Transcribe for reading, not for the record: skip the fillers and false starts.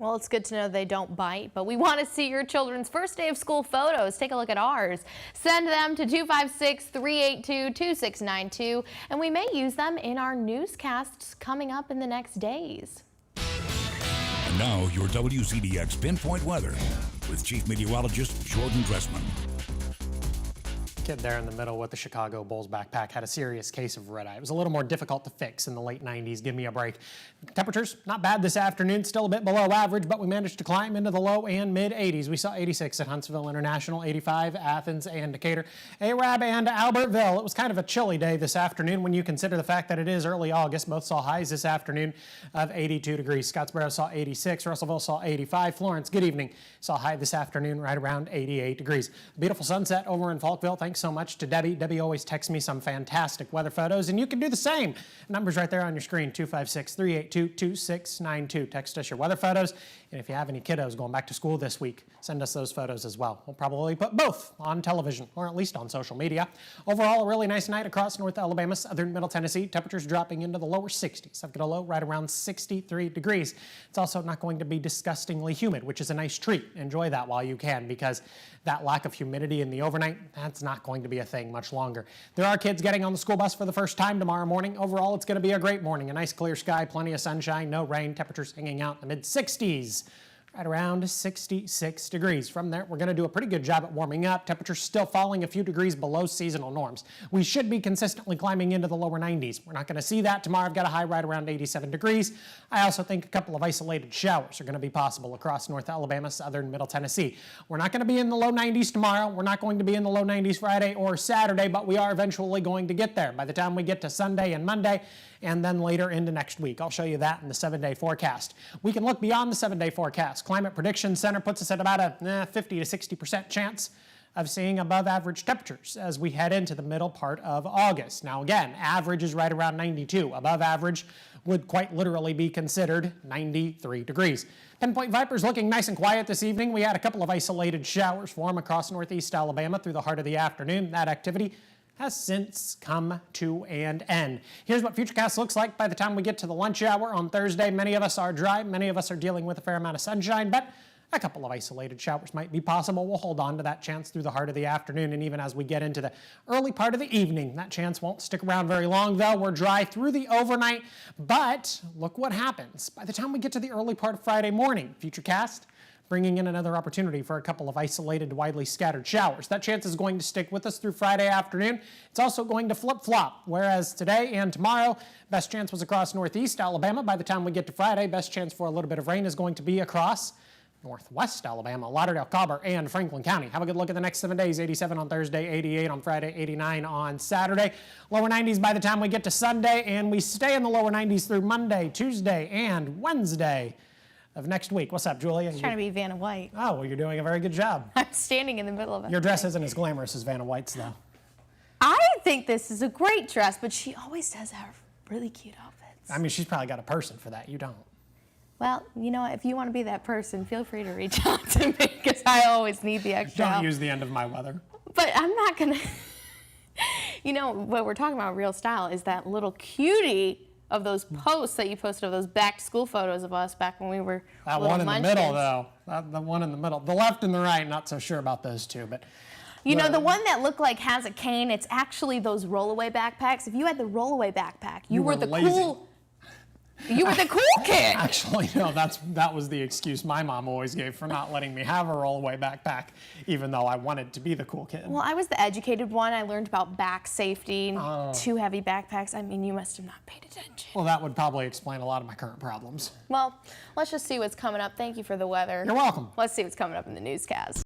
Well, it's good to know they don't bite, but we want to see your children's first day of school photos. Take a look at ours. Send them to 256-382-2692, and we may use them in our newscasts coming up in the next days. And now your WCDX Pinpoint Weather with Chief Meteorologist Jordan Dressman. Kid there in the middle with the Chicago Bulls backpack had a serious case of red eye. It was a little more difficult to fix in the late 90s. Give me a break. Temperatures not bad this afternoon, still a bit below average, but we managed to climb into the low and mid 80s. We saw 86 at Huntsville International, 85 Athens and Decatur, Arab and Albertville. It was kind of a chilly day this afternoon when you consider the fact that it is early August. Both saw highs this afternoon of 82 degrees. Scottsboro saw 86, Russellville saw 85. Florence, good evening, saw high this afternoon right around 88 degrees. Beautiful sunset over in Falkville. Thanks so much to Debbie. Debbie always texts me some fantastic weather photos, and you can do the same. Numbers right there on your screen, 256-382-2692. Text us your weather photos, and if you have any kiddos going back to school this week, send us those photos as well. We'll probably put both on television, or at least on social media. Overall, a really nice night across North Alabama, southern Middle Tennessee. Temperatures dropping into the lower 60s. I've got a low right around 63 degrees. It's also not going to be disgustingly humid, which is a nice treat. Enjoy that while you can, because that lack of humidity in the overnight, that's not going to be a thing much longer. There are kids getting on the school bus for the first time tomorrow morning. Overall, it's going to be a great morning. A nice clear sky, plenty of sunshine, no rain, temperatures hanging out in the mid-60s. Right around 66 degrees. From there, we're going to do a pretty good job at warming up. Temperatures still falling a few degrees below seasonal norms. We should be consistently climbing into the lower 90s. We're not going to see that tomorrow. I've got a high right around 87 degrees. I also think a couple of isolated showers are going to be possible across North Alabama, southern Middle Tennessee. We're not going to be in the low 90s tomorrow. We're not going to be in the low 90s Friday or Saturday, but we are eventually going to get there by the time we get to Sunday and Monday, and then later into next week. I'll show you that in the 7-day forecast. We can look beyond the 7-day forecast. Climate Prediction Center puts us at about a 50 to 60% chance of seeing above average temperatures as we head into the middle part of August. Now again, average is right around 92. Above average would quite literally be considered 93 degrees. Pinpoint Vipers looking nice and quiet this evening. We had a couple of isolated showers form across northeast Alabama through the heart of the afternoon. That activity has since come to an end. Here's what Futurecast looks like by the time we get to the lunch hour on Thursday. Many of us are dry, many of us are dealing with a fair amount of sunshine, but a couple of isolated showers might be possible. We'll hold on to that chance through the heart of the afternoon, and even as we get into the early part of the evening. That chance won't stick around very long, though. We're dry through the overnight, but look what happens. By the time we get to the early part of Friday morning, Futurecast bringing in another opportunity for a couple of isolated, widely scattered showers. That chance is going to stick with us through Friday afternoon. It's also going to flip-flop, whereas today and tomorrow, best chance was across northeast Alabama. By the time we get to Friday, best chance for a little bit of rain is going to be across northwest Alabama, Lauderdale, Colbert, and Franklin County. Have a good look at the next 7 days. 87 on Thursday, 88 on Friday, 89 on Saturday. Lower 90s by the time we get to Sunday, and we stay in the lower 90s through Monday, Tuesday, and Wednesday of next week. What's up, Julia? I'm trying to be Vanna White. Oh, well, you're doing a very good job. I'm standing in the middle of it. Your dress isn't as glamorous as Vanna White's, though. I think this is a great dress, but she always does have really cute outfits. I mean, she's probably got a person for that. You don't. Well, you know what? If you want to be that person, feel free to reach out to me, because I always need the extra Don't help. use the end of my weather. But I'm not going to... You know, what we're talking about, real style, is that little cutie of those posts that you posted of those back-to-school photos of us back when we were That little one in munchkins. the middle, though. The one in the middle. The left and the right, not so sure about those two, but... You know, the one that looked like has a cane, it's actually those rollaway backpacks. If you had the rollaway backpack, you were the lazy. cool... You were the cool kid. Actually, no, that was the excuse my mom always gave for not letting me have a rollaway backpack, even though I wanted to be the cool kid. Well, I was the educated one. I learned about back safety, too heavy backpacks. I mean, you must have not paid attention. Well, that would probably explain a lot of my current problems. Well, let's just see what's coming up. Thank you for the weather. You're welcome. Let's see what's coming up in the newscast.